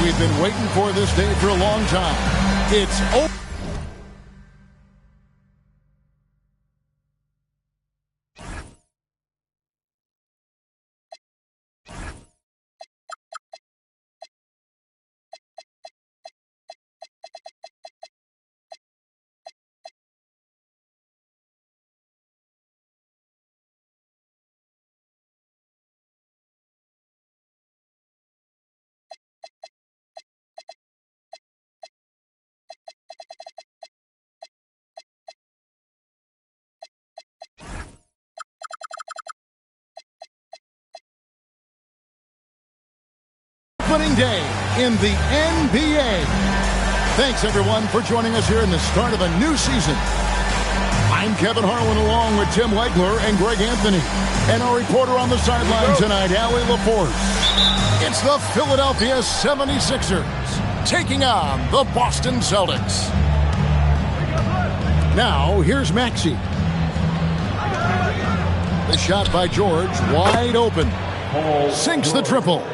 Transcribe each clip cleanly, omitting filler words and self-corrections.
We've been waiting for this day for a long time. It's over. Opening day in the NBA. Thanks, everyone, for joining us here in the start of a new season. I'm Kevin Harlan along with Tim Legler and Greg Anthony. And our reporter on the sideline tonight, Allie LaForce. It's the Philadelphia 76ers taking on the Boston Celtics. Now, here's Maxey. The shot by George, wide open. Sinks the triple.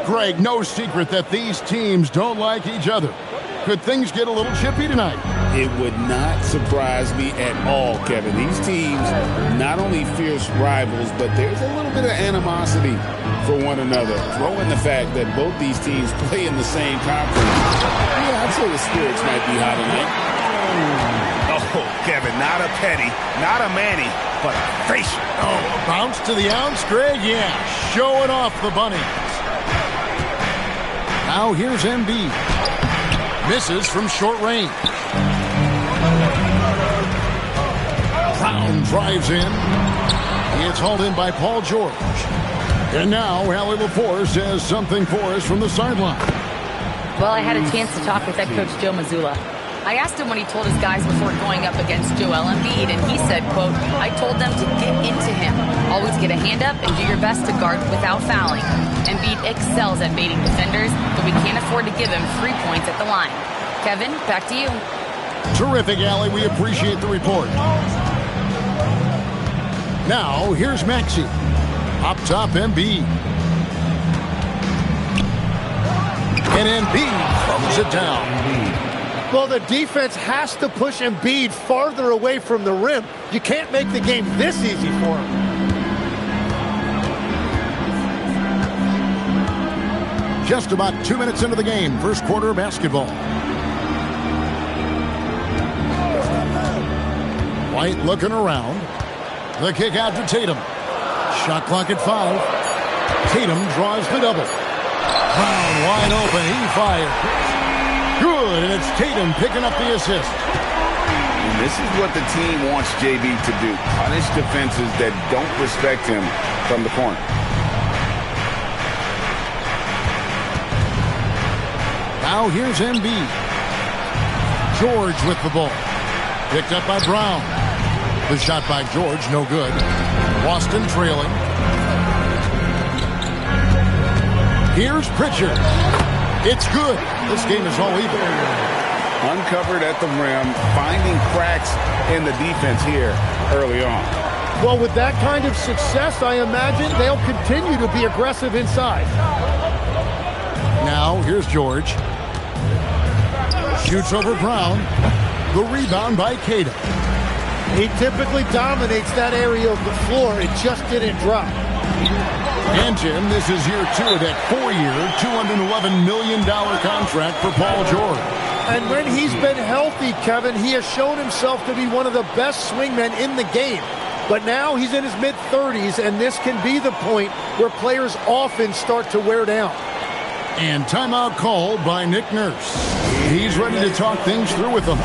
Greg, no secret that these teams don't like each other. Could things get a little chippy tonight? It would not surprise me at all, Kevin. These teams not only fierce rivals, but there's a little bit of animosity for one another. Throw in the fact that both these teams play in the same conference. Yeah, I'd say the spirits might be high tonight. Oh, Kevin, not a Petty, not a Manny, but a facial. Oh, bounce to the ounce, Greg? Yeah, showing off the bunnies. Now here's Embiid. Misses from short range. Brown drives in. It's hauled in by Paul George. And now Allie LaForce has something for us from the sideline. Well, I had a chance to talk with head coach Joe Mazzulla. I asked him what he told his guys before going up against Joel Embiid, and he said, quote, I told them to get into him. Always get a hand up and do your best to guard without fouling. Embiid excels at baiting defenders, but we can't afford to give him 3 points at the line. Kevin, back to you. Terrific, Allie. We appreciate the report. Now, here's Maxey. Up top, Embiid. And Embiid throws it down. Well, the defense has to push Embiid farther away from the rim. You can't make the game this easy for him. Just about 2 minutes into the game, first quarter basketball. White looking around. The kick out to Tatum. Shot clock at 5. Tatum draws the double. Brown wide open. He fires. Good, and it's Tatum picking up the assist. And this is what the team wants JB to do. Punish defenses that don't respect him from the corner. Now here's Embiid. George with the ball. Picked up by Brown. The shot by George, no good. Boston trailing. Here's Pritchard. It's good. This game is all even. Uncovered at the rim, finding cracks in the defense here early on. Well, with that kind of success, I imagine they'll continue to be aggressive inside. Now, here's George. Shoots over Brown. The rebound by Tatum. He typically dominates that area of the floor. It just didn't drop. And, Jim, this is year 2 of that 4-year, $211 million contract for Paul George. And when he's been healthy, Kevin, he has shown himself to be one of the best swingmen in the game. But now he's in his mid-30s, and this can be the point where players often start to wear down. And timeout called by Nick Nurse. He's ready to talk things through with them.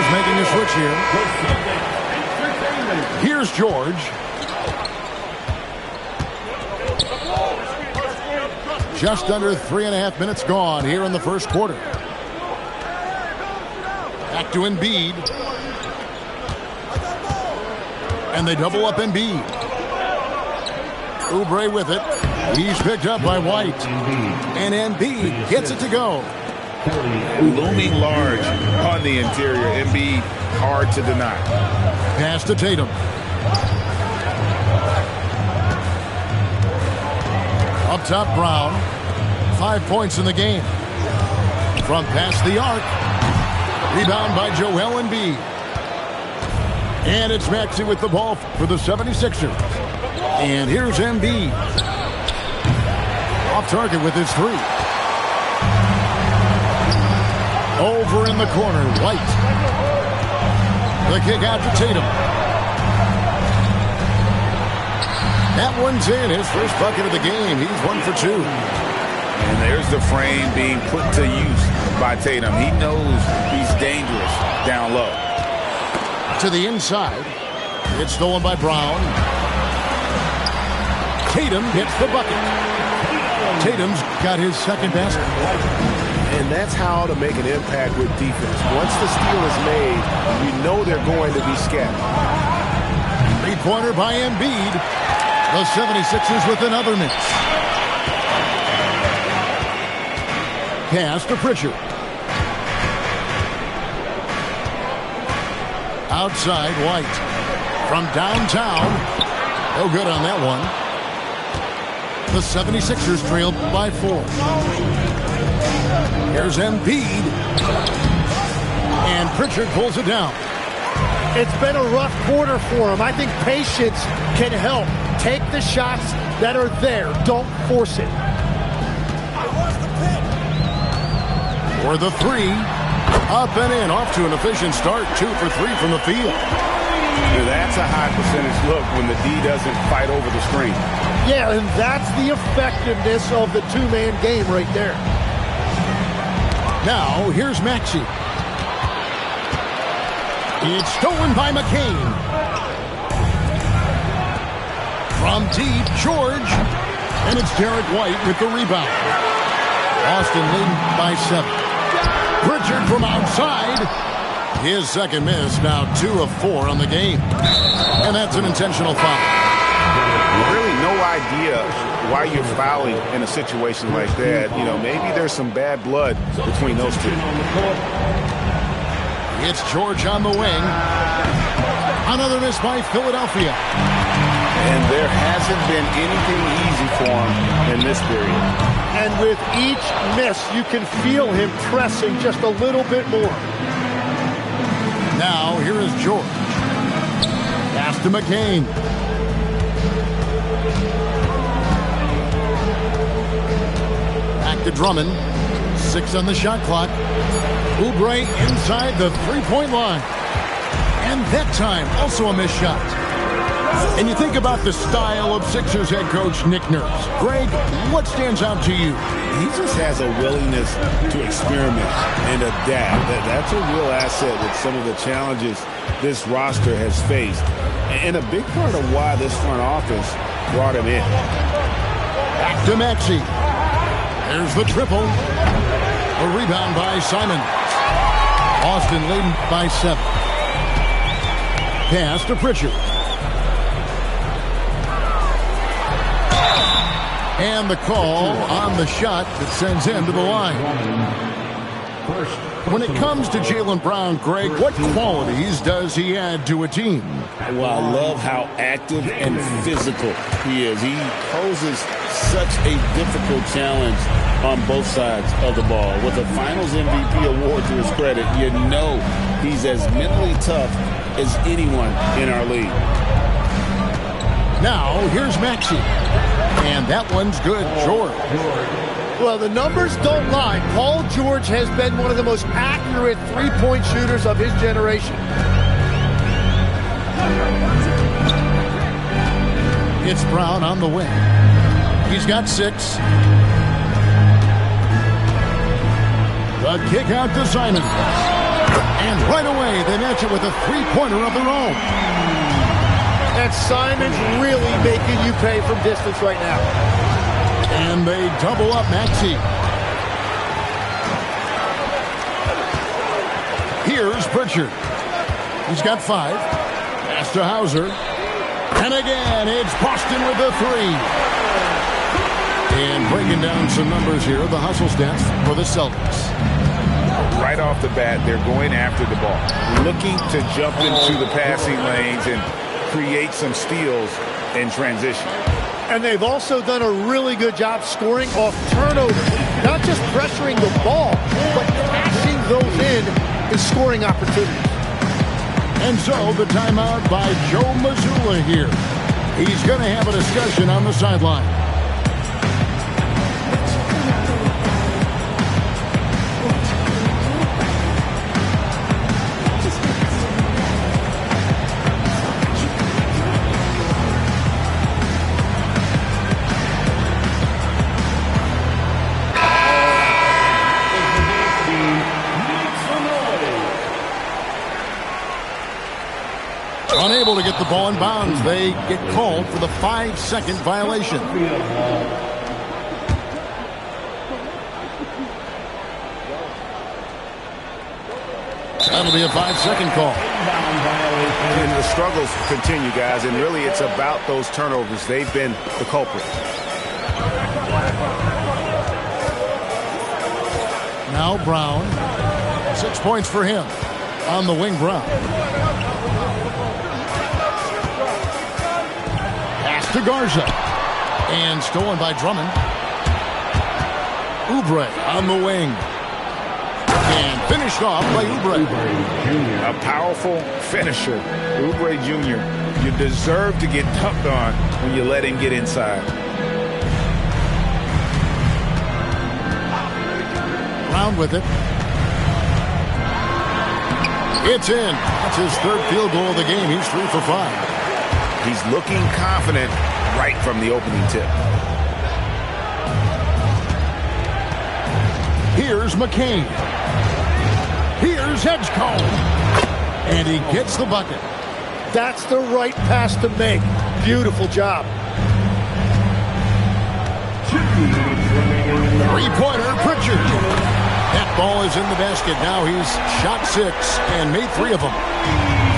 is making a switch here. Here's George. Just under 3.5 minutes gone here in the first quarter. Back to Embiid. And they double up Embiid. Oubre with it. He's picked up by White. And Embiid gets it to go. Looming large on the interior. Embiid, hard to deny. Pass to Tatum. Up top, Brown. 5 points in the game. From past the arc. Rebound by Joel Embiid. And it's Maxey with the ball for the 76ers. And here's Embiid. Off target with his three. Over in the corner, White. The kick out to Tatum. That one's in. His first bucket of the game. He's 1 for 2. And there's the frame being put to use by Tatum. He knows he's dangerous down low. To the inside. It's stolen by Brown. Tatum hits the bucket. Tatum's got his second basket. And that's how to make an impact with defense. Once the steal is made, you know they're going to be scattered. Three-pointer by Embiid. The 76ers with another miss. Pass to Pritchard. Outside, White. From downtown. No good on that one. The 76ers trailed by 4. Here's Embiid. And Pritchard pulls it down. It's been a rough quarter for him. I think patience can help. Take the shots that are there. Don't force it. For the three. Up and in. Off to an efficient start. 2 for 3 from the field. That's a high percentage look when the D doesn't fight over the screen. Yeah, and that's the effectiveness of the two-man game right there. Now, here's Maxey. It's stolen by McCain. From deep, George. And it's Derek White with the rebound. Austin leading by 7. Pritchard from outside. His second miss, now 2 of 4 on the game. And that's an intentional foul. Really no idea why you're fouling in a situation like that. You know, maybe there's some bad blood between those two. It's George on the wing. Another miss by Philadelphia. And there hasn't been anything easy for him in this period. And with each miss, you can feel him pressing just a little bit more. Now, here is George. Pass to McCain. Back to Drummond. 6 on the shot clock. Oubre inside the three-point line. And that time, also a missed shot. And you think about the style of Sixers head coach Nick Nurse. Greg, what stands out to you? He just has a willingness to experiment and adapt. That's a real asset with some of the challenges this roster has faced. And a big part of why this front office brought him in. Back to Maxey. There's the triple. A rebound by Simon. Austin leading by 7. Pass to Pritchard. And the call on the shot that sends him to the line. When it comes to Jaylen Brown, Greg, what qualities does he add to a team? Well, I love how active and physical he is. He poses such a difficult challenge on both sides of the ball. With a Finals MVP award to his credit, you know he's as mentally tough as anyone in our league. Now, here's Maxey. And that one's good, George. Well, the numbers don't lie. Paul George has been one of the most accurate three-point shooters of his generation. It's Brown on the wing. He's got 6. The kick out to Simon. And right away, they match it with a three-pointer of their own. And Simon's really making you pay from distance right now. And they double up Maxey. Here's Pritchard. He's got 5. Pass to Hauser. And again, it's Boston with the 3. And breaking down some numbers here, the hustle stats for the Celtics. Right off the bat, they're going after the ball, looking to jump into the passing lanes and create some steals in transition. And they've also done a really good job scoring off turnovers. Not just pressuring the ball, but cashing those in and scoring opportunities. And so the timeout by Joe Mazzulla here. He's going to have a discussion on the sideline. Unable to get the ball in bounds. They get called for the 5-second violation. That'll be a 5-second call. And the struggles continue, guys, and really it's about those turnovers. They've been the culprit. Now Brown. 6 points for him. On the wing, Brown. To Garza. And stolen by Drummond. Oubre on the wing. And finished off by Oubre. A powerful finisher. Oubre Jr. You deserve to get dunked on when you let him get inside. Brown with it. It's in. That's his 3rd field goal of the game. He's 3 for 5. He's looking confident right from the opening tip. Here's McCain. Here's Edgecombe. And he gets the bucket. That's the right pass to make. Beautiful job. 3-pointer, Pritchard. That ball is in the basket. Now he's shot 6 and made 3 of them.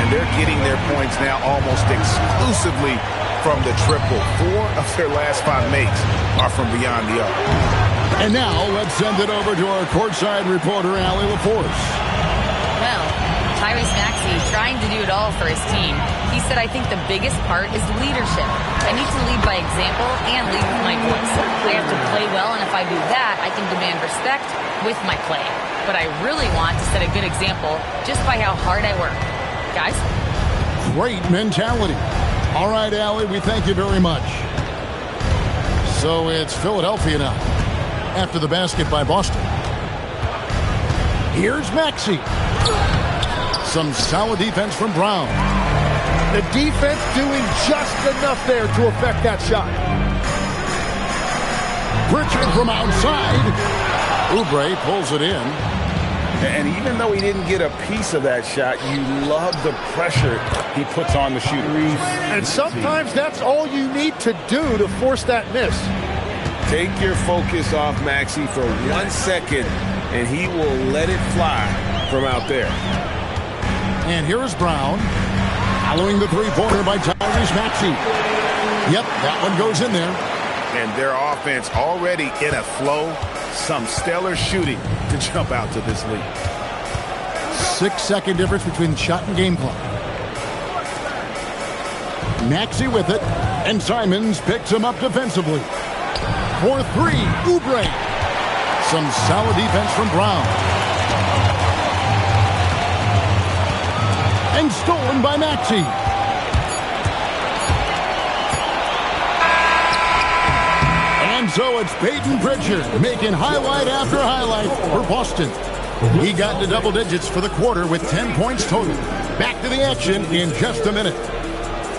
And they're getting their points now almost exclusively from the triple. 4 of their last 5 makes are from beyond the arc. And now let's send it over to our courtside reporter, Allie LaForce. Well, Tyrese Maxey trying to do it all for his team. He said, I think the biggest part is leadership. I need to lead by example and lead with my voice. I have to play well, and if I do that, I can demand respect with my play. But I really want to set a good example just by how hard I work. Guys? Great mentality. All right, Allie, we thank you very much. So it's Philadelphia now after the basket by Boston. Here's Maxey. Some solid defense from Brown. The defense doing just enough there to affect that shot. Pritchard from outside. Oubre pulls it in. And even though he didn't get a piece of that shot, you love the pressure he puts on the shooter. And sometimes that's all you need to do to force that miss. Take your focus off Maxey for 1 second, and he will let it fly from out there. And here is Brown. Following the 3-pointer by Tyrese Maxey. Yep, that one goes in there. And their offense already in a flow. Some stellar shooting to jump out to this lead. 6-second difference between shot and game clock. Maxey with it, and Simons picks him up defensively. For 3, Oubre. Some solid defense from Brown. And stolen by Maxey. And so it's Peyton Pritchard making highlight after highlight for Boston. He got to double digits for the quarter with 10 points total. Back to the action in just a minute.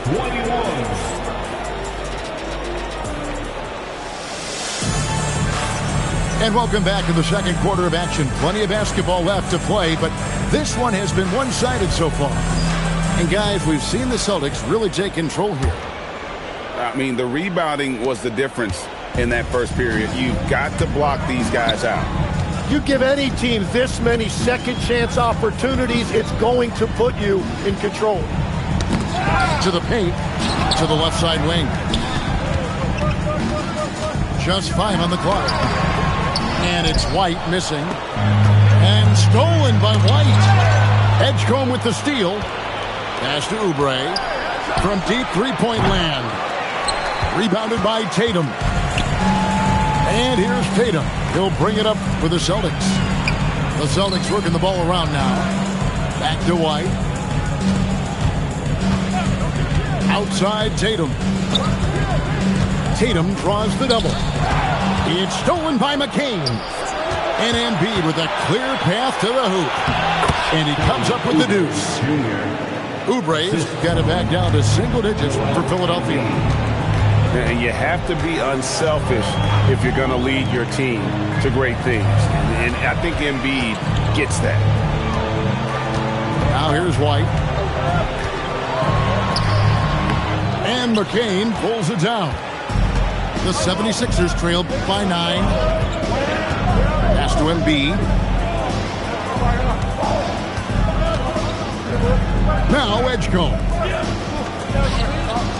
21. And welcome back to the second quarter of action. Plenty of basketball left to play, but This one has been one-sided so far. And guys, we've seen the Celtics really take control here. I mean, the rebounding was the difference in that first period. You've got to block these guys out. You give any team this many second chance opportunities, it's going to put you in control. To the paint, to the left side wing. Just 5 on the clock. And it's White missing. And stolen by White. Edgecombe with the steal. Pass to Oubre. From deep three-point land. Rebounded by Tatum. And here's Tatum. He'll bring it up for the Celtics. The Celtics working the ball around now. Back to White. Outside Tatum. Tatum draws the double. It's stolen by McCain. And Embiid with a clear path to the hoop. And he comes up with the deuce. Oubre's got it back down to single digits for Philadelphia. And you have to be unselfish if you're going to lead your team to great things. And I think Embiid gets that. Now here's White. And McCain pulls it down. The 76ers trail by 9. Pass to Embiid. Now Edgecombe.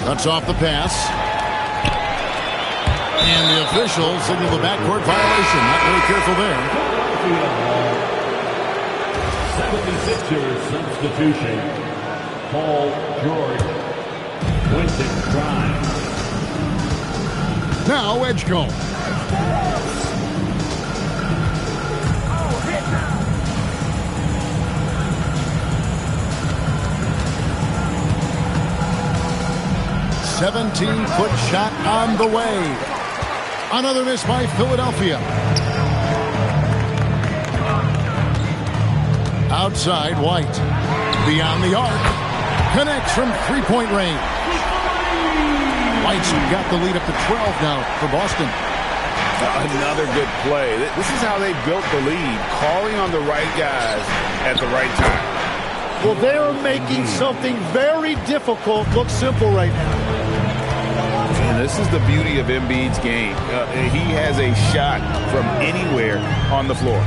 Cuts off the pass. And the officials signal the backcourt violation. Not very careful there. 76ers substitution. Paul George. Quentin Grimes. Now Edgecombe. "17-foot shot on the way." Another miss by Philadelphia. Outside White. Beyond the arc. Connects from three-point range. White's got the lead up to 12 now for Boston. Another good play. This is how they built the lead. Calling on the right guys at the right time. Well, they are making something very difficult look simple right now. And this is the beauty of Embiid's game. He has a shot from anywhere on the floor.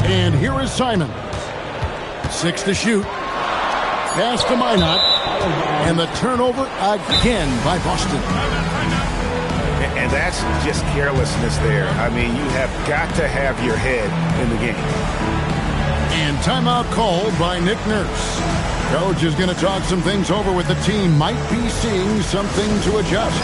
And here is Simon. 6 to shoot. Pass to Minot. And the turnover again by Boston. And that's just carelessness there. I mean, you have got to have your head in the game. And timeout called by Nick Nurse. Coach is going to talk some things over with the team. Might be seeing something to adjust.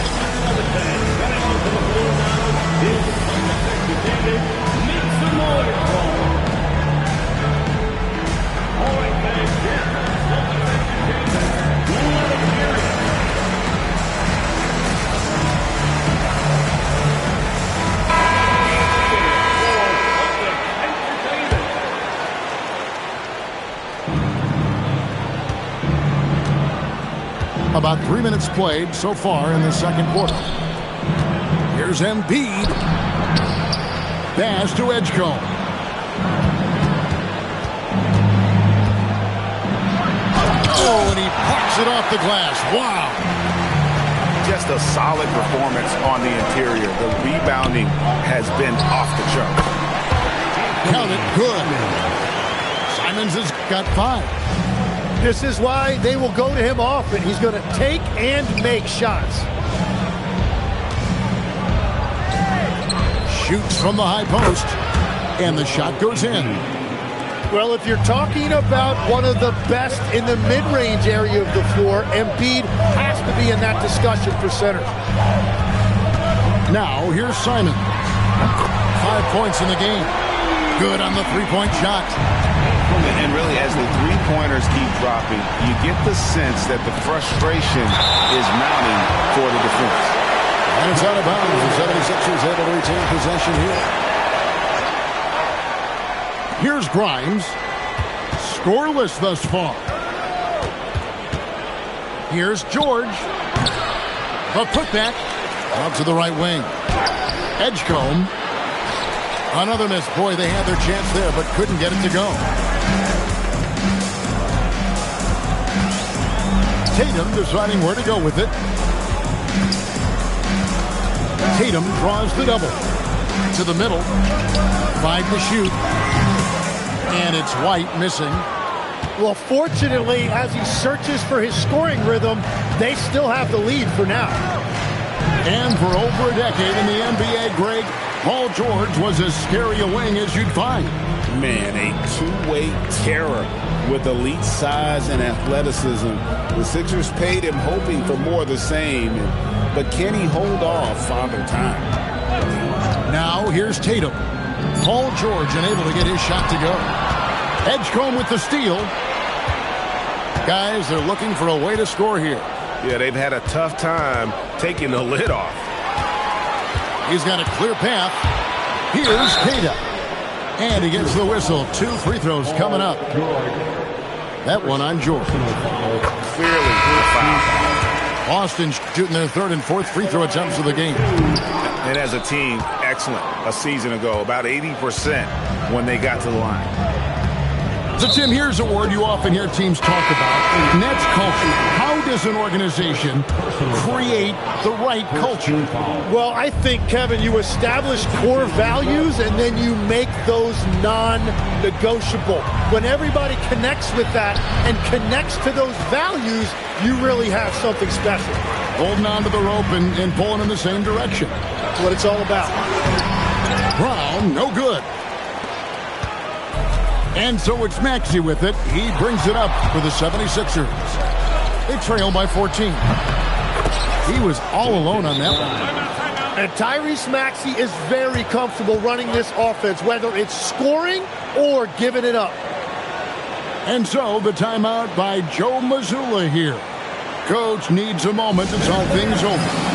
About 3 minutes played so far in the second quarter. Here's Embiid. Pass to Edgecombe. Oh, and he parks it off the glass. Wow. Just a solid performance on the interior. The rebounding has been off the chart. Count it. Good. Simons has got 5. This is why they will go to him often. He's going to take and make shots. Shoots from the high post. And the shot goes in. Well, if you're talking about one of the best in the mid-range area of the floor, Embiid has to be in that discussion for center. Now, here's Simon. 5 points in the game. Good on the three-point shot. And really, as the three-pointers keep dropping, you get the sense that the frustration is mounting for the defense. And it's out of bounds. The 76ers able to retain possession here. Here's Grimes. Scoreless thus far. Here's George. The putback out to the right wing. Edgecombe. Another miss. Boy, they had their chance there, but couldn't get it to go. Tatum deciding where to go with it. Tatum draws the double. To the middle. 5 to shoot. And it's White missing. Well, fortunately, as he searches for his scoring rhythm, they still have the lead for now. And for over a decade in the NBA, Greg, Paul George was as scary a wing as you'd find. Man, a two-way terror with elite size and athleticism. The Sixers paid him hoping for more of the same. But can he hold off Father Time? Now here's Tatum. Paul George unable to get his shot to go. Edgecombe with the steal. Guys, they're looking for a way to score here. Yeah, they've had a tough time taking the lid off. He's got a clear path. Here's Tatum. And he gets the whistle. 2 free throws coming up. That one on George. Clearly a foul. Boston shooting their 3rd and 4th free throw attempts of the game. And as a team, excellent a season ago. About 80% when they got to the line. So, Tim, here's a word you often hear teams talk about, and that's culture. How does an organization create the right culture? Well, I think, Kevin, you establish core values and then you make those non-negotiable. When everybody connects with that and connects to those values, you really have something special. Holding on to the rope and pulling in the same direction. That's what it's all about. Brown, no good. And so it's Maxey with it. He brings it up for the 76ers. They trail by 14. He was all alone on that one. And Tyrese Maxey is very comfortable running this offense, whether it's scoring or giving it up. And so the timeout by Joe Mazzulla here. Coach needs a moment to talk things over.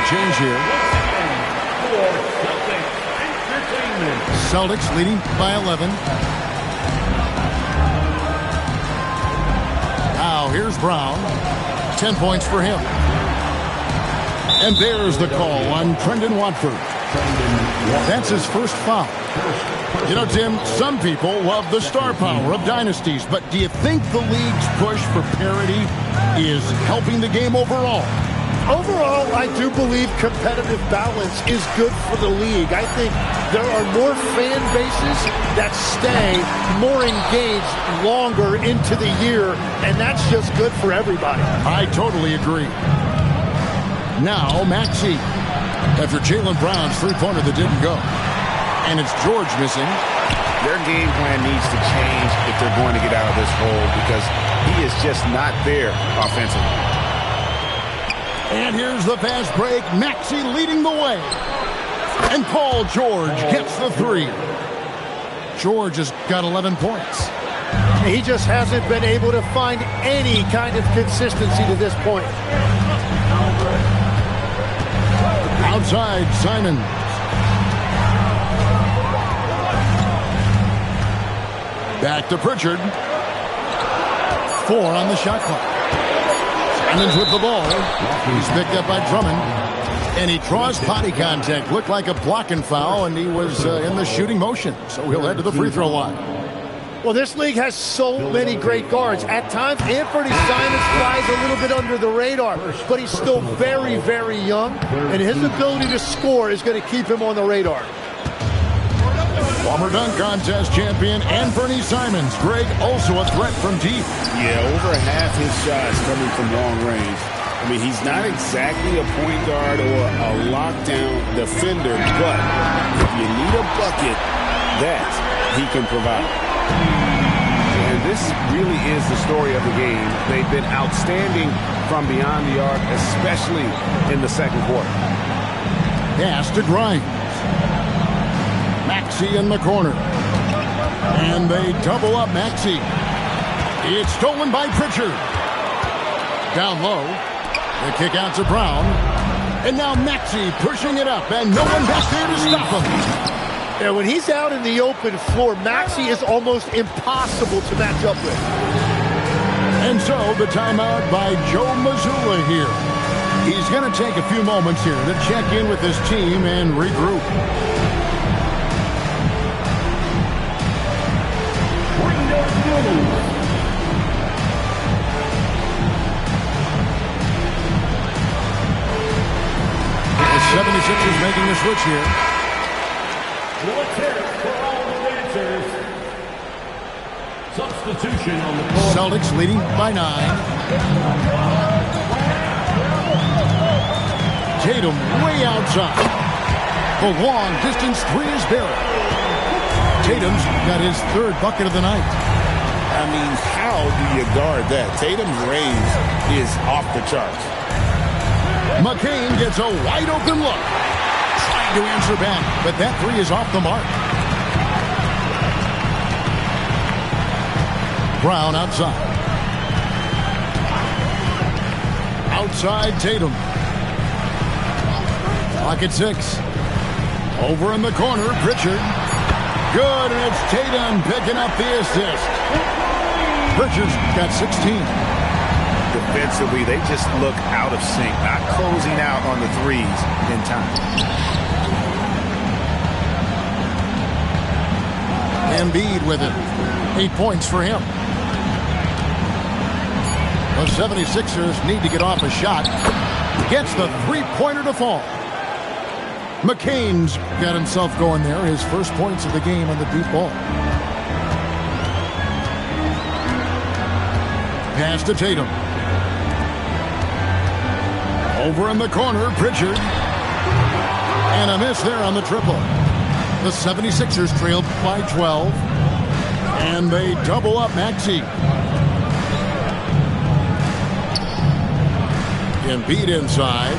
Change here. Celtics leading by 11. Now here's Brown. 10 points for him. And there's the call on Trendon Watford. That's his first foul. You know, Tim, some people love the star power of dynasties, but do you think the league's push for parity is helping the game overall? Overall, I do believe competitive balance is good for the league. I think there are more fan bases that stay more engaged longer into the year, and that's just good for everybody. I totally agree. Now, Maxey, after Jaylen Brown's three-pointer that didn't go. And it's George missing. Their game plan needs to change if they're going to get out of this hole because he is just not there offensively. And here's the fast break. Maxey leading the way. And Paul George gets the 3. George has got 11 points. He just hasn't been able to find any kind of consistency to this point. Outside, Simon. Back to Pritchard. 4 on the shot clock. Simon's with the ball. He's picked up by Drummond. And he draws body contact. Looked like a blocking foul, and he was in the shooting motion. So he'll head to the free throw line. Well, this league has so many great guards. At times, Anthony Simons flies a little bit under the radar, but he's still very, very young, and his ability to score is going to keep him on the radar. Former dunk contest champion Anthony Simons. Greg, also a threat from deep. Yeah, over half his shots coming from long range. I mean, he's not exactly a point guard or a lockdown defender, but if you need a bucket, that he can provide. And this this really is the story of the game. They've been outstanding from beyond the arc, especially in the second quarter. Pass to Grimes. Maxey in the corner. And they double up Maxey. It's stolen by Pritchard. Down low. The kick out to Brown. And now Maxey pushing it up, and no one back there to stop him. Yeah, when he's out in the open floor, Maxey is almost impossible to match up with. And so the timeout by Joe Mazzulla here. He's going to take a few moments here to check in with his team and regroup. The 76ers making the switch here. Let's hear it for all the dancers. Substitution on the court. Celtics leading by 9. Tatum way outside. The long distance three is buried. Tatum's got his third bucket of the night. I mean, how do you guard that? Tatum's range is off the charts. McCain gets a wide open look. Trying to answer back, but that three is off the mark. Brown outside. Outside Tatum. Clock at 6. Over in the corner, Pritchard. Good, and it's Tatum picking up the assist. Pritchard's got 16. Defensively, they just look out of sync, not closing out on the threes in time. Embiid with it. 8 points for him. The 76ers need to get off a shot. Gets the three-pointer to fall. McCain's got himself going there. His first points of the game on the deep ball. Pass to Tatum. Over in the corner, Pritchard. And a miss there on the triple. The 76ers trailed by 12. And they double up Maxey. Embiid inside.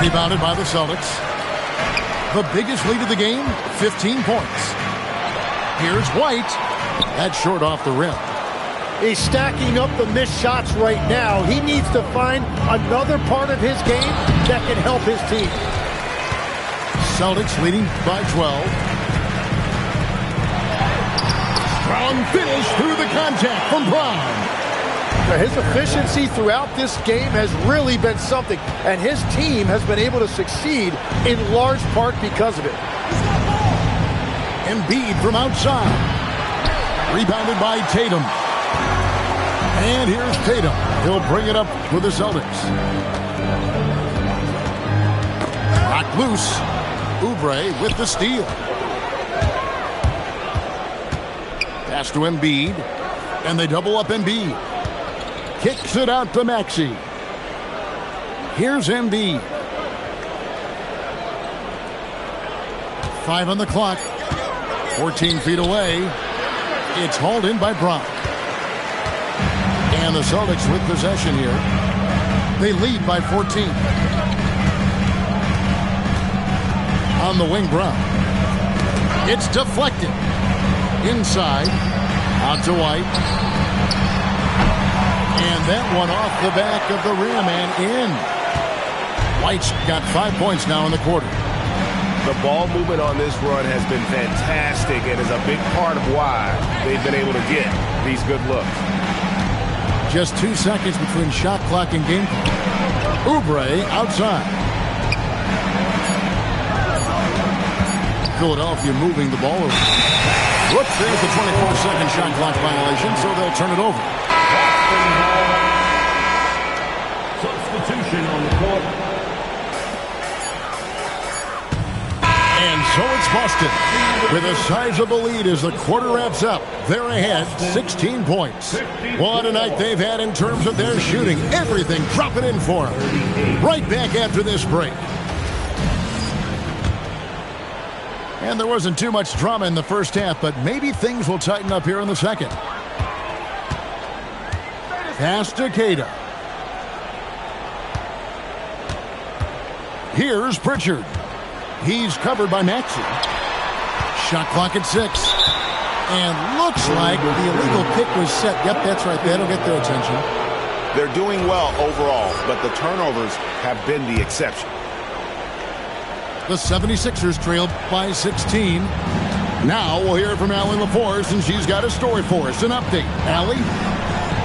Rebounded by the Celtics. The biggest lead of the game, 15 points. Here's White. That's short off the rim. He's stacking up the missed shots right now. He needs to find another part of his game that can help his team. Celtics leading by 12. Strong finish through the contact from Brown. His efficiency throughout this game has really been something, and his team has been able to succeed in large part because of it. Embiid from outside. Rebounded by Tatum. And here's Tatum. He'll bring it up for the Celtics. Knocked loose. Oubre with the steal. Pass to Embiid. And they double up Embiid. Kicks it out to Maxey. Here's Embiid. 5 on the clock. 14 feet away. It's hauled in by Brown. And the Celtics with possession here. They lead by 14. On the wing, Brown. It's deflected. Inside. Out to White. And that one off the back of the rim and in. White's got 5 points now in the quarter. The ball movement on this run has been fantastic and is a big part of why they've been able to get these good looks. Just 2 seconds between shot clock and game clock. Oubre outside. Philadelphia moving the ball over. Whoops, there's the 24-second shot clock violation, so they'll turn it over. Substitution on the court. And so it's Boston with a sizable lead as the quarter wraps up. They're ahead 16 points. What a night they've had in terms of their shooting. Everything dropping in for them. Right back after this break. And there wasn't too much drama in the first half, but maybe things will tighten up here in the second. Pass to Cada. Here's Pritchard. He's covered by Maxey. Shot clock at 6. And looks like the illegal kick was set. Yep, that's right. That'll get their attention. They're doing well overall, but the turnovers have been the exception. The 76ers trailed by 16. Now we'll hear from Allie LaForce, and she's got a story for us. An update. Allie?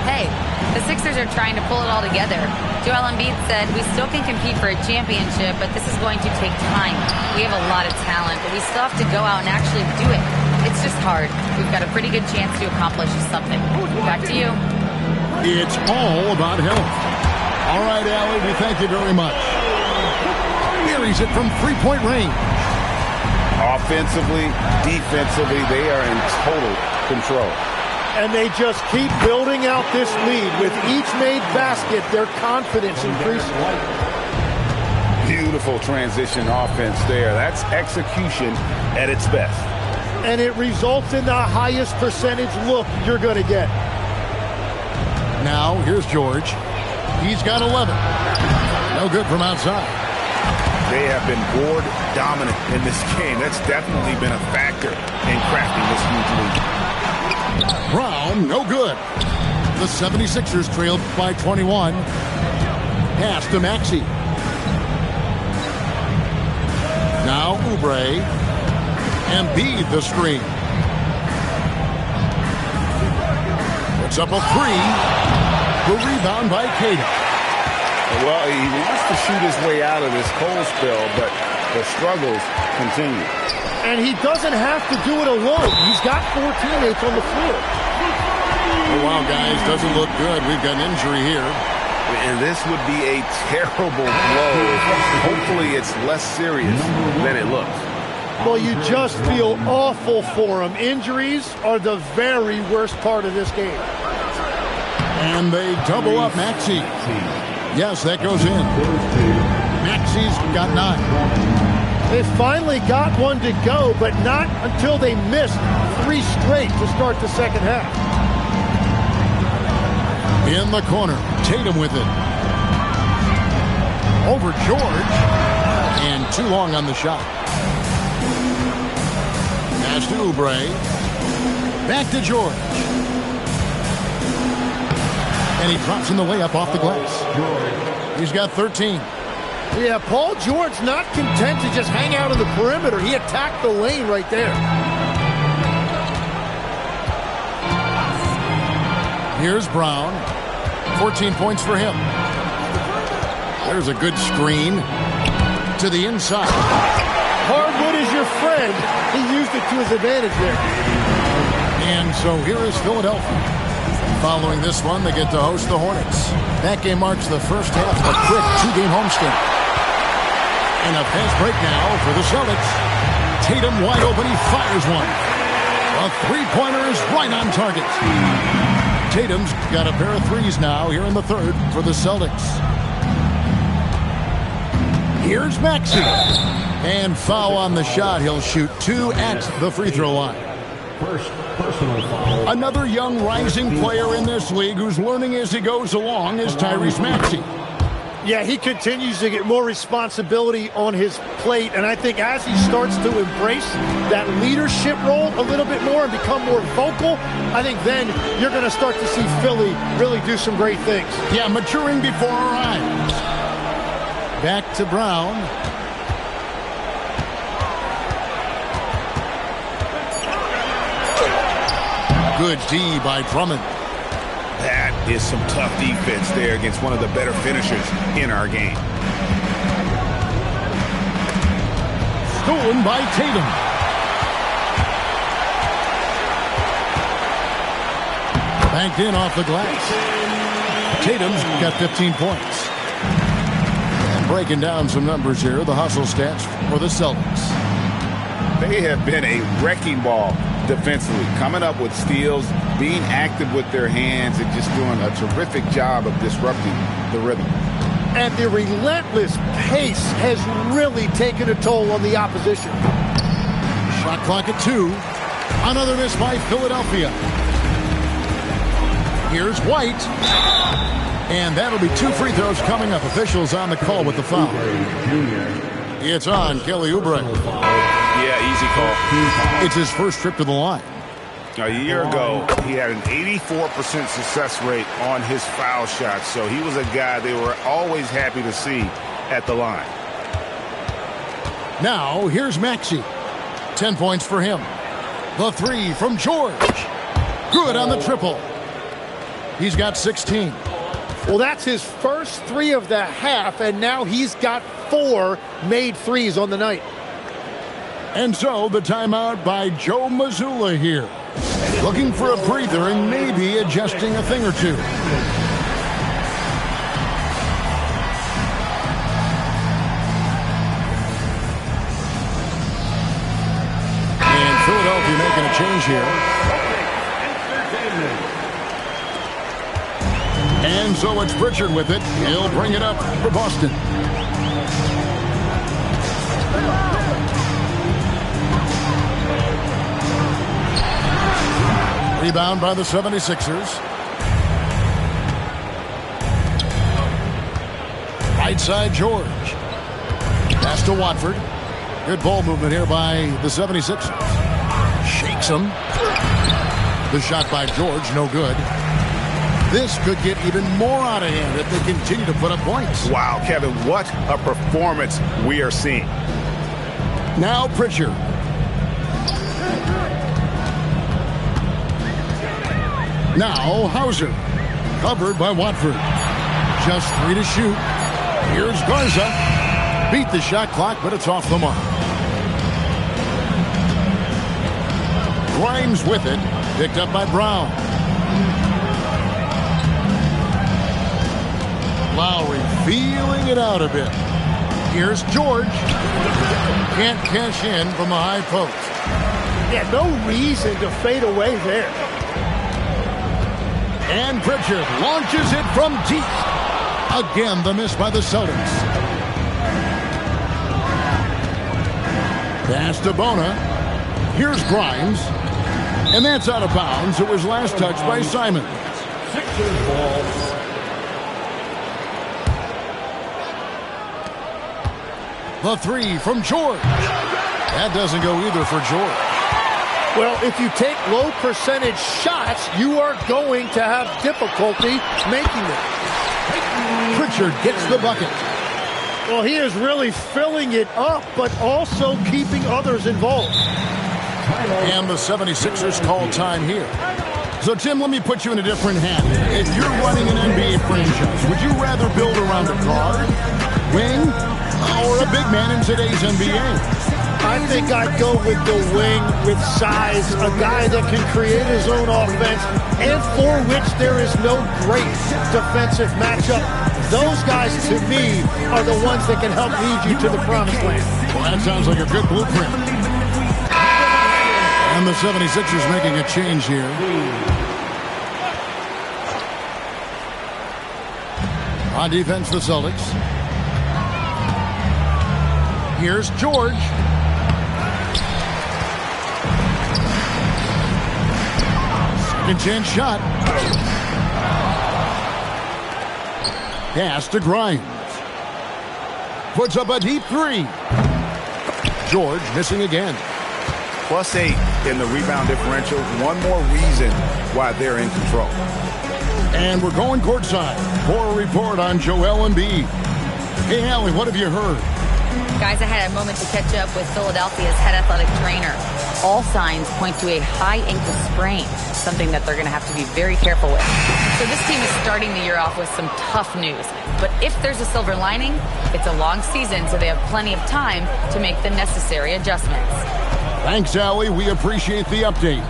Hey, the Sixers are trying to pull it all together. Joel Embiid said, we still can compete for a championship, but this is going to take time. We have a lot of talent, but we still have to go out and actually do it. It's just hard. We've got a pretty good chance to accomplish something. Back to you. It's all about health. All right, Allie, we thank you very much. Buries it from three-point range. Offensively, defensively, they are in total control. And they just keep building out this lead. With each made basket, their confidence increases. Beautiful transition offense there. That's execution at its best. And it results in the highest percentage look you're going to get. Now, here's George. He's got 11. No good from outside. They have been board dominant in this game. That's definitely been a factor in crafting this huge lead. Brown, no good. The 76ers trailed by 21. Pass to Maxey. Now Oubre. Embiid the screen. Puts up a three. The rebound by Cada. Well, he wants to shoot his way out of this cold spell, but the struggles continue. And he doesn't have to do it alone. He's got 4 teammates on the floor. Oh, wow, guys, doesn't look good. We've got an injury here. And this would be a terrible blow. Hopefully it's less serious than it looks. Well, you just feel awful for him. Injuries are the very worst part of this game. And they double up Maxey. Yes, that goes in. Maxey's got 9. They finally got one to go, but not until they missed 3 straight to start the second half. In the corner, Tatum with it. Over George. And too long on the shot. Pass to Oubre. Back to George. And he drops in the layup off the glass. He's got 13. Yeah, Paul George not content to just hang out on the perimeter. He attacked the lane right there. Here's Brown. 14 points for him. There's a good screen to the inside. Hardwood is your friend. He used it to his advantage there. And so here is Philadelphia. Following this one, they get to host the Hornets. That game marks the first half of a quick 2-game homestand. And a fast break now for the Celtics. Tatum wide open. He fires one. A three-pointer is right on target. Tatum's got a pair of threes now here in the third for the Celtics. Here's Maxey. And foul on the shot. He'll shoot 2 at the free throw line. First personal foul. Another young rising player in this league who's learning as he goes along is Tyrese Maxey. Yeah, he continues to get more responsibility on his plate, and I think as he starts to embrace that leadership role a little bit more and become more vocal, I think then you're going to start to see Philly really do some great things. Yeah, maturing before our eyes. Back to Brown. Good D by Drummond. That is some tough defense there against one of the better finishers in our game. Stolen by Tatum. Banked in off the glass. Tatum's got 15 points. And breaking down some numbers here, the hustle stats for the Celtics. They have been a wrecking ball defensively, coming up with steals, being active with their hands, and just doing a terrific job of disrupting the rhythm. And the relentless pace has really taken a toll on the opposition. Shot clock at 2. Another miss by Philadelphia. Here's White. And that'll be 2 free throws coming up. Officials on the call with the foul. It's on Kelly Oubre. Yeah, easy call. It's his first trip to the line. A year ago, he had an 84% success rate on his foul shots, so he was a guy they were always happy to see at the line. Now, here's Maxey. 10 points for him. The 3 from George. Good on the triple. He's got 16. Well, that's his first 3 of the half, and now he's got 4 made threes on the night. And so the timeout by Joe Mazzulla here. Looking for a breather and maybe adjusting a thing or two. And Philadelphia making a change here. And so it's Pritchard with it. He'll bring it up for Boston. Rebound by the 76ers. Right side, George. Pass to Watford. Good ball movement here by the 76ers. Shakes him. The shot by George, no good. This could get even more out of hand if they continue to put up points. Wow, Kevin, what a performance we are seeing. Now Pritchard. Now Hauser. Covered by Watford. Just 3 to shoot. Here's Garza. Beat the shot clock, but it's off the mark. Grimes with it. Picked up by Brown. Lowry feeling it out a bit. Here's George. Can't cash in from a high post. Yeah, no reason to fade away there. And Pritchard launches it from deep. Again, the miss by the Celtics. Pass to Bona. Here's Grimes. And that's out of bounds. It was last touched by Simon. Sixers ball. The 3 from George. That doesn't go either for George. Well, if you take low percentage shots, you are going to have difficulty making them. Pritchard gets the bucket. Well, he is really filling it up, but also keeping others involved. And the 76ers call time here. So, Tim, let me put you in a different hat. If you're running an NBA franchise, would you rather build around a guard, wing, or a big man in today's NBA? I think I'd go with the wing with size, a guy that can create his own offense and for which there is no great defensive matchup. Those guys, to me, are the ones that can help lead you to the promised land. Well, that sounds like a good blueprint. And the 76ers making a change here. On defense, the Celtics. Here's George. Second chance shot. Pass to Grimes. Puts up a deep 3. George missing again. +8 in the rebound differential. One more reason why they're in control. And we're going courtside for a report on Joel Embiid. Hey, Allie, what have you heard? Guys, I had a moment to catch up with Philadelphia's head athletic trainer. All signs point to a high ankle sprain, something that they're going to have to be very careful with. So this team is starting the year off with some tough news. But if there's a silver lining, it's a long season, so they have plenty of time to make the necessary adjustments. Thanks, Allie. We appreciate the update.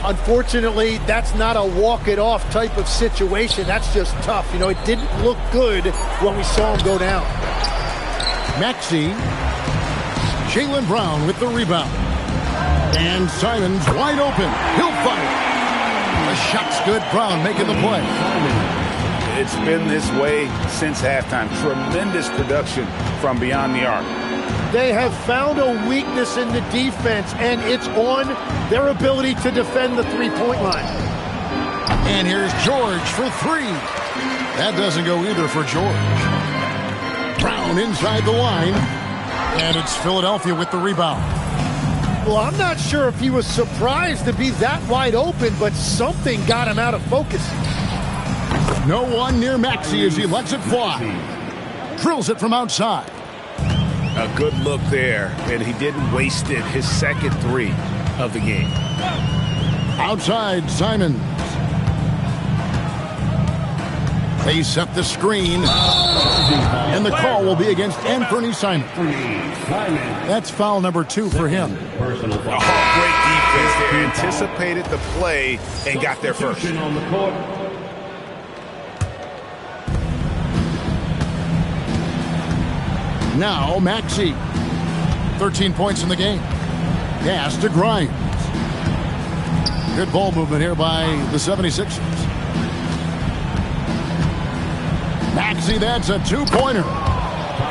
Unfortunately, that's not a walk-it-off type of situation. That's just tough. You know, it didn't look good when we saw him go down. Maxey. Jaylen Brown with the rebound. And Simon's wide open. He'll fire. The shot's good. Brown making the play. It's been this way since halftime. Tremendous production from beyond the arc. They have found a weakness in the defense, and it's on their ability to defend the three-point line. And here's George for three. That doesn't go either for George. Brown inside the line. And it's Philadelphia with the rebound. Well, I'm not sure if he was surprised to be that wide open, but something got him out of focus. No one near Maxey as he lets it fly. Drills it from outside. A good look there, and he didn't waste it. His second three of the game. Outside, Simons. They set the screen. And the call will be against Anthony Simons. That's foul number 2 for him. Great defense there. Anticipated the play and got there first. Now Maxey. 13 points in the game. Pass to Grimes. Good ball movement here by the 76ers. Maxey, that's a two-pointer.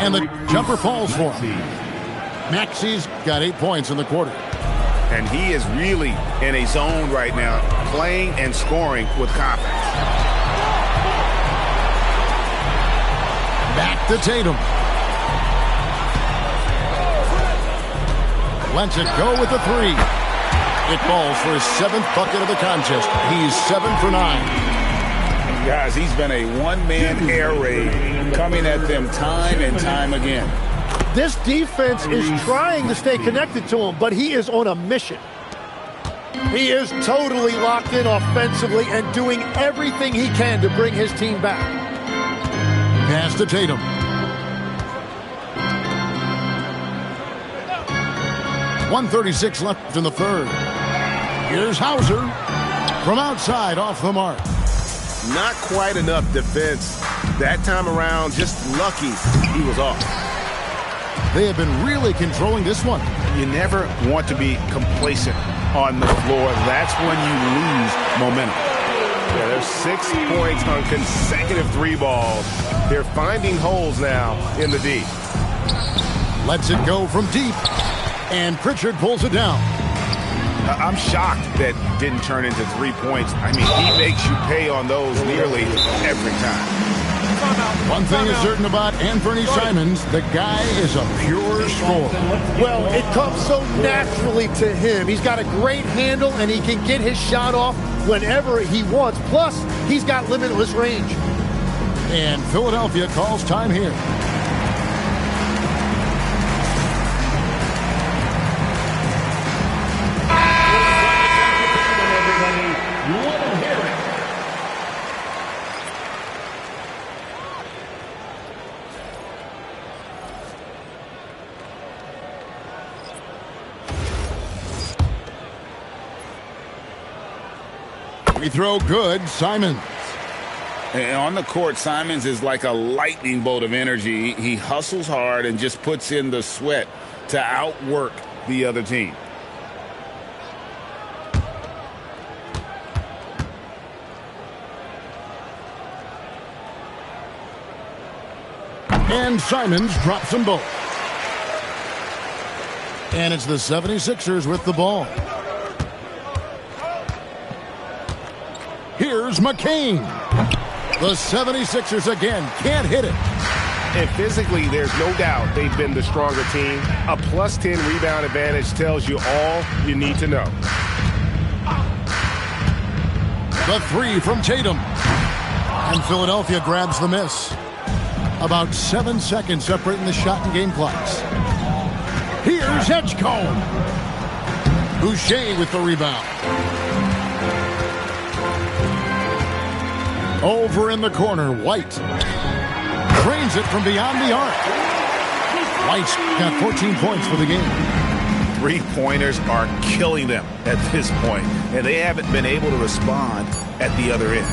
And the jumper falls for him. Maxey's got 8 points in the quarter. And he is really in a zone right now, playing and scoring with confidence. Back to Tatum. Lets it go with the three. It falls for his 7th bucket of the contest. He's 7 for 9. Guys, he's been a one-man air raid coming at them time and time again. This defense is trying to stay connected to him, but he is on a mission. He is totally locked in offensively and doing everything he can to bring his team back. Pass to Tatum. .136 left in the third. Here's Hauser from outside off the mark. Not quite enough defense that time around. Just lucky he was off. They have been really controlling this one. You never want to be complacent on the floor. That's when you lose momentum. Yeah, there's 6 points on consecutive 3 balls. They're finding holes now in the D. Lets it go from deep. And Pritchard pulls it down. I'm shocked that didn't turn into 3 points. I mean, he makes you pay on those nearly every time. One thing is certain about Anthony Simons, the guy is a pure scorer. Well, it comes so naturally to him. He's got a great handle, and he can get his shot off whenever he wants. Plus, he's got limitless range. And Philadelphia calls time here. Free throw good, Simons. And on the court, Simons is like a lightning bolt of energy. He hustles hard and just puts in the sweat to outwork the other team. And Simons drops them both. And it's the 76ers with the ball. Here's McCain. The 76ers again can't hit it. And physically, there's no doubt they've been the stronger team. A plus 10 rebound advantage tells you all you need to know. The three from Tatum. And Philadelphia grabs the miss. About 7 seconds separating the shot and game clocks. Here's Edgecombe. Boucher with the rebound. Over in the corner, White. Drains it from beyond the arc. White's got 14 points for the game. 3-pointers are killing them at this point, and they haven't been able to respond at the other end.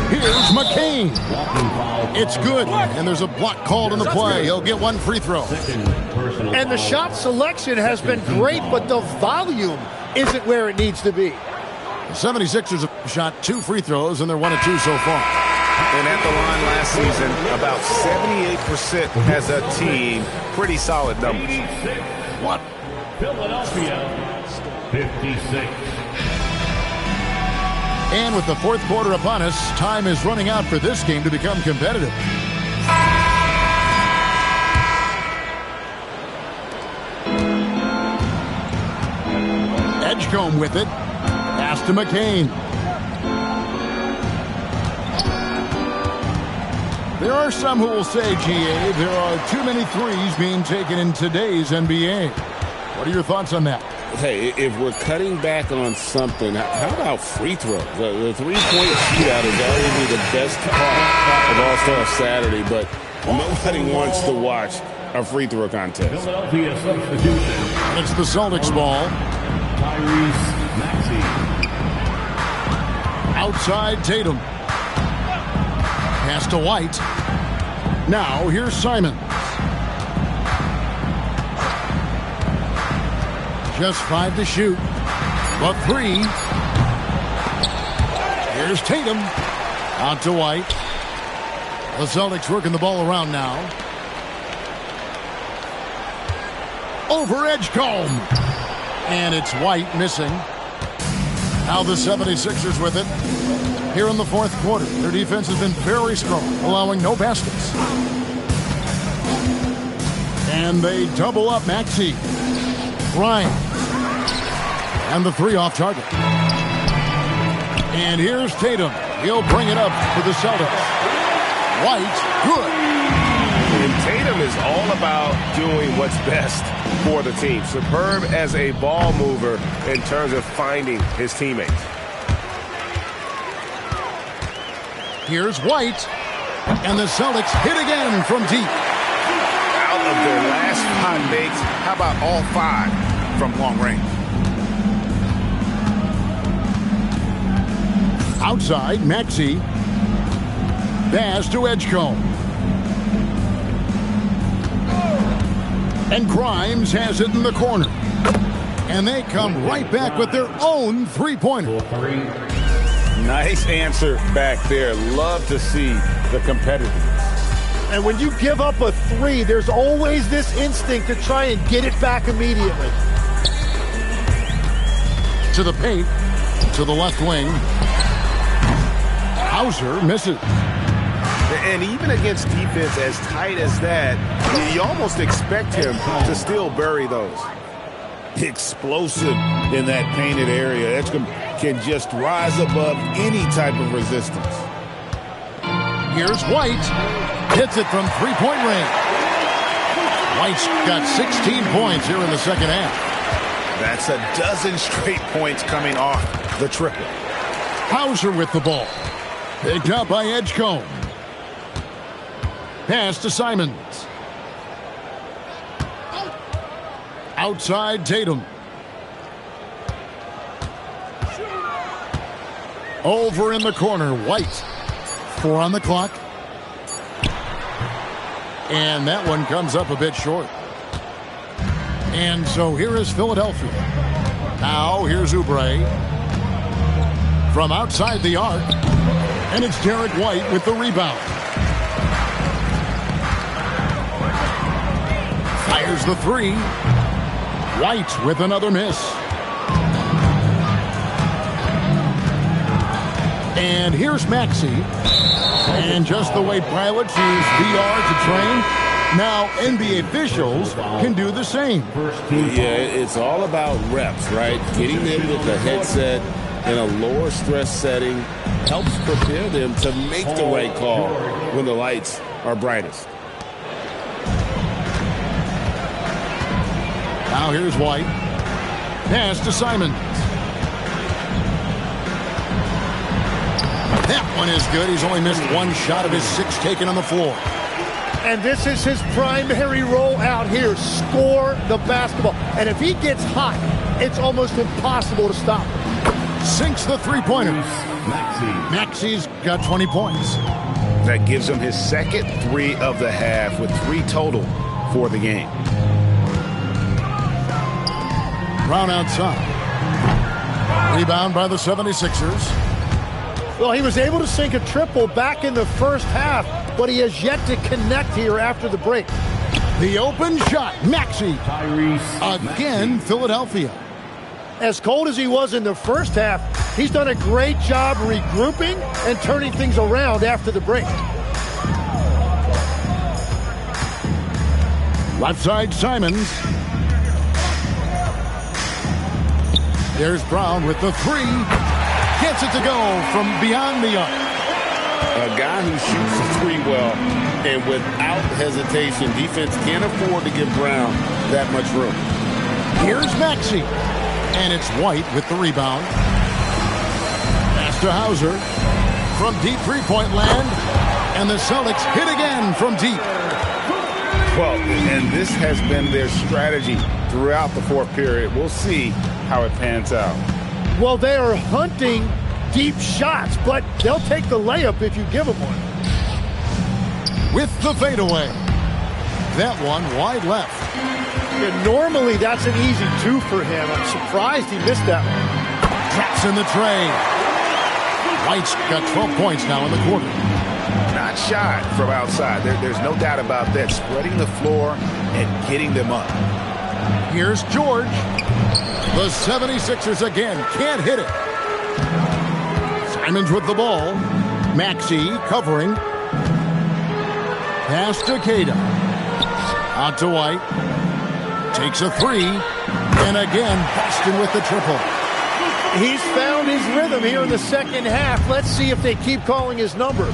Here's McCain. It's good, and there's a block called in the play. He'll get 1 free throw. And the shot selection has been great, but the volume isn't where it needs to be. The 76ers have shot 2 free throws, and they're 1 of 2 so far. And at the line last season, about 78% as a team. Pretty solid numbers. What? Philadelphia, 56. And with the fourth quarter upon us, time is running out for this game to become competitive. Edgecombe with it. Pass to McCain. There are some who will say, GA, there are too many threes being taken in today's NBA. What are your thoughts on that? Hey, if we're cutting back on something, how about free throws? The three-point shootout is arguably the best part of All-Star Saturday, but nobody wants to watch a free throw contest. Philadelphia substitution. It's the Celtics ball. Tyrese Maxey. Outside Tatum. Pass to White. Now here's Simons. Just 5 to shoot. But 3. Here's Tatum. Out to White. The Celtics working the ball around now. Over Edgecombe. And it's White missing. Now the 76ers with it. Here in the fourth quarter, their defense has been very strong, allowing no baskets. And they double up Maxey. Ryan. And the 3 off target. And here's Tatum. He'll bring it up for the Celtics. White, good. And Tatum is all about doing what's best for the team. Superb as a ball mover in terms of finding his teammates. Here's White. And the Celtics hit again from deep. Out of their last 5 makes, how about all 5 from long range? Outside, Maxey. Pass to Edgecombe. And Grimes has it in the corner. And they come right back with their own three-pointer. Nice answer back there. Love to see the competitiveness. And when you give up a 3, there's always this instinct to try and get it back immediately. To the paint. To the left wing. Hauser misses. And even against defense as tight as that, you almost expect him to still bury those. Explosive in that painted area. Edgecombe can just rise above any type of resistance. Here's White. Hits it from three-point range. White's got 16 points here in the second half. That's a dozen straight points coming off the triple. Hauser with the ball. Picked up by Edgecombe. Pass to Simons. Outside Tatum. Over in the corner, White. 4 on the clock. And that one comes up a bit short. And so here is Philadelphia. Now here's Oubre. From outside the arc. And it's Derek White with the rebound. Fires the 3. White with another miss. And here's Maxey. And just the way pilots use VR to train, now NBA officials can do the same. Yeah, it's all about reps, right? Getting them with the headset in a lower stress setting helps prepare them to make the right call when the lights are brightest. Now here's White. Pass to Simons. That one is good. He's only missed 1 shot of his 6 taken on the floor. And this is his primary role out here. Score the basketball. And if he gets hot, it's almost impossible to stop him. Sinks the three-pointer. Maxey's got 20 points. That gives him his second 3 of the half with 3 total for the game. Brown outside. Rebound by the 76ers. Well, he was able to sink a triple back in the first half, but he has yet to connect here after the break. The open shot, Maxey. Again, Philadelphia. As cold as he was in the first half, he's done a great job regrouping and turning things around after the break. Left side, Simons. There's Brown with the three. Gets it to go from beyond the arc. A guy who shoots the three well, and without hesitation, defense can't afford to give Brown that much room. Here's Maxey. And it's White with the rebound. Pass to Hauser. From deep three-point land. And the Celtics hit again from deep. Well, and this has been their strategy throughout the fourth period. We'll see how it pans out. Well, they are hunting deep shots, but they'll take the layup if you give them one. With the fadeaway. That one wide left. Yeah, normally that's an easy two for him. I'm surprised he missed that one. Traps in the tray. White's got 12 points now in the quarter. Not shot from outside. There's no doubt about that. Spreading the floor and getting them up. Here's George. The 76ers again can't hit it. Simons with the ball. Maxey covering. Pass to Queta. Out to White. Takes a three. And again, Boston with the triple. He's found his rhythm here in the second half. Let's see if they keep calling his number.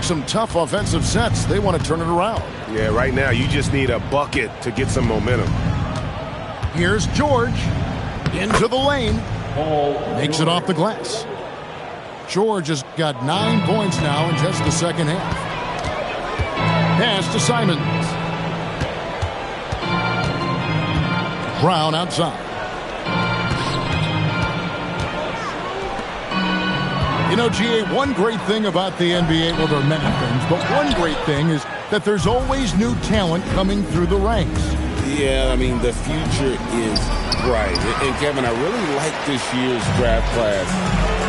Some tough offensive sets. They want to turn it around. Yeah, right now you just need a bucket to get some momentum. Here's George. Into the lane. Makes it off the glass. George has got 9 points now in just the second half. Pass to Simons. Brown outside. You know, GA, one great thing about the NBA, well, there are many things, but one great thing is that there's always new talent coming through the ranks. Yeah, I mean, the future is bright. And Kevin, I really like this year's draft class.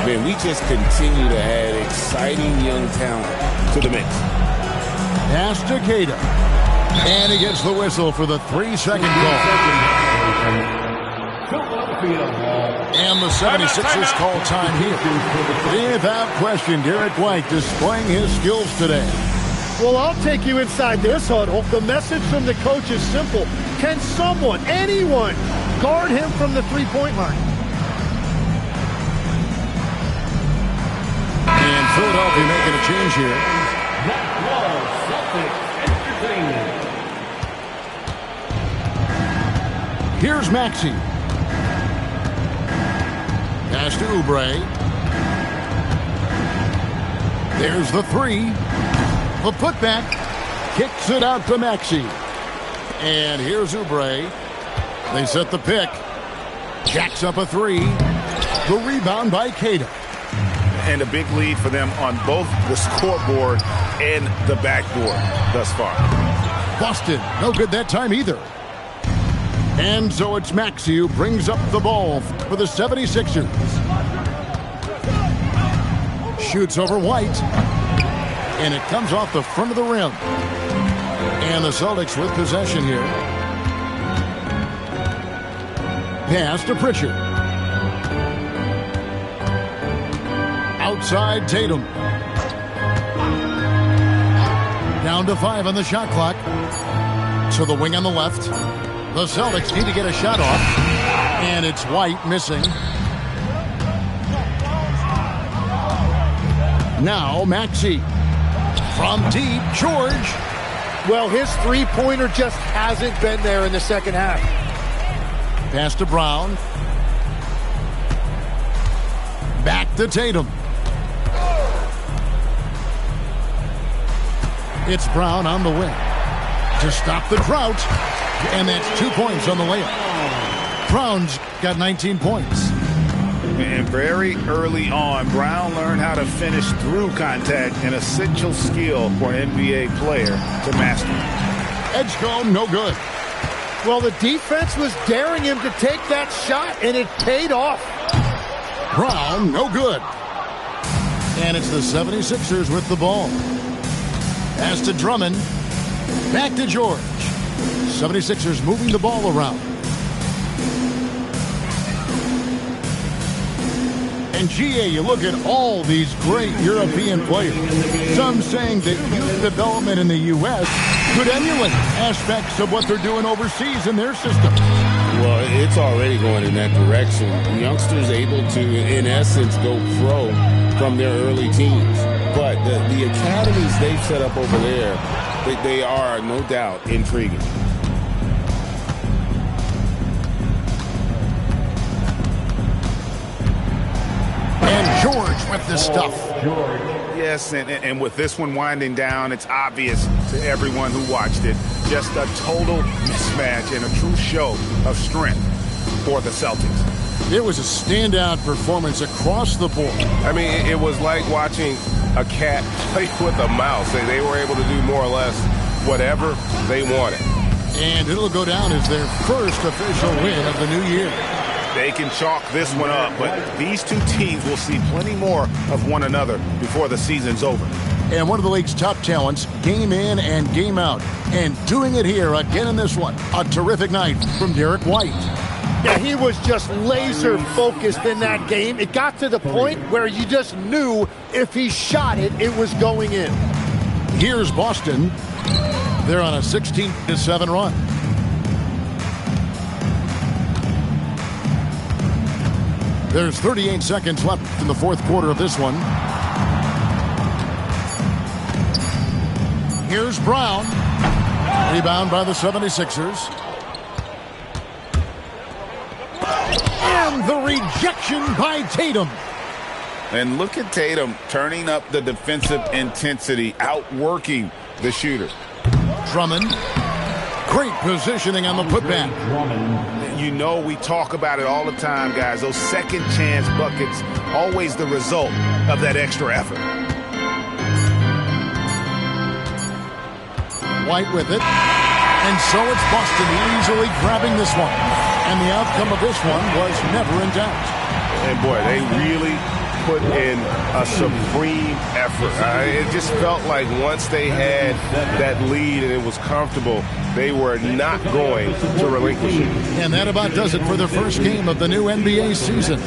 Man, we just continue to add exciting young talent to the mix. Pass to Queta. And he gets the whistle for the 3-second call. And the 76ers call time here. Without question, Derek White displaying his skills today. Well, I'll take you inside this huddle. The message from the coach is simple. Can someone, anyone, guard him from the three-point line? And Philadelphia making a change here. Here's Maxey. Pass to Oubre. There's the three. The putback. Kicks it out to Maxey. And here's Oubre. They set the pick. Jacks up a three. The rebound by Queta. And a big lead for them on both the scoreboard and the backboard thus far. Boston, no good that time either. And so it's Maxey who brings up the ball for the 76ers. Shoots over White. And it comes off the front of the rim. And the Celtics with possession here. Pass to Pritchard. Outside Tatum. Down to 5 on the shot clock. To the wing on the left. The Celtics need to get a shot off. And it's White missing. Now Maxey. From deep, George. Well, his three-pointer just hasn't been there in the second half. Pass to Brown. Back to Tatum. It's Brown on the wing to stop the drought. And that's 2 points on the layup. Brown's got 19 points. And very early on, Brown learned how to finish through contact, an essential skill for an NBA player to master. Edgecombe, no good. Well, the defense was daring him to take that shot, and it paid off. Brown, no good. And it's the 76ers with the ball. Pass to Drummond. Back to George. 76ers moving the ball around. And GA, you look at all these great European players. Some saying that youth development in the U.S. could emulate aspects of what they're doing overseas in their system. Well, it's already going in that direction. Youngsters able to, in essence, go pro from their early teens. But the academies they've set up over there, they are, no doubt, intriguing. And George with the stuff. Yes, and with this one winding down, it's obvious to everyone who watched it. Just a total mismatch and a true show of strength for the Celtics. It was a standout performance across the board. I mean, it was like watching a cat play with a mouse. They were able to do more or less whatever they wanted. And it'll go down as their first official win of the new year. They can chalk this one up, but these two teams will see plenty more of one another before the season's over. And one of the league's top talents, game in and game out. And doing it here again in this one. A terrific night from Derek White. Yeah, he was just laser focused in that game. It got to the point where you just knew if he shot it, it was going in. Here's Boston. They're on a 16-7 run. There's 38 seconds left in the fourth quarter of this one. Here's Brown. Rebound by the 76ers. And the rejection by Tatum. And look at Tatum turning up the defensive intensity, outworking the shooter. Drummond. Great positioning on the putback. You know, we talk about it all the time, guys. Those second chance buckets, always the result of that extra effort. White with it. And so it's Boston easily grabbing this one. And the outcome of this one was never in doubt. And boy, they really put in a supreme effort. It just felt like once they had that lead and it was comfortable, they were not going to relinquish it. And that about does it for the first game of the new NBA season.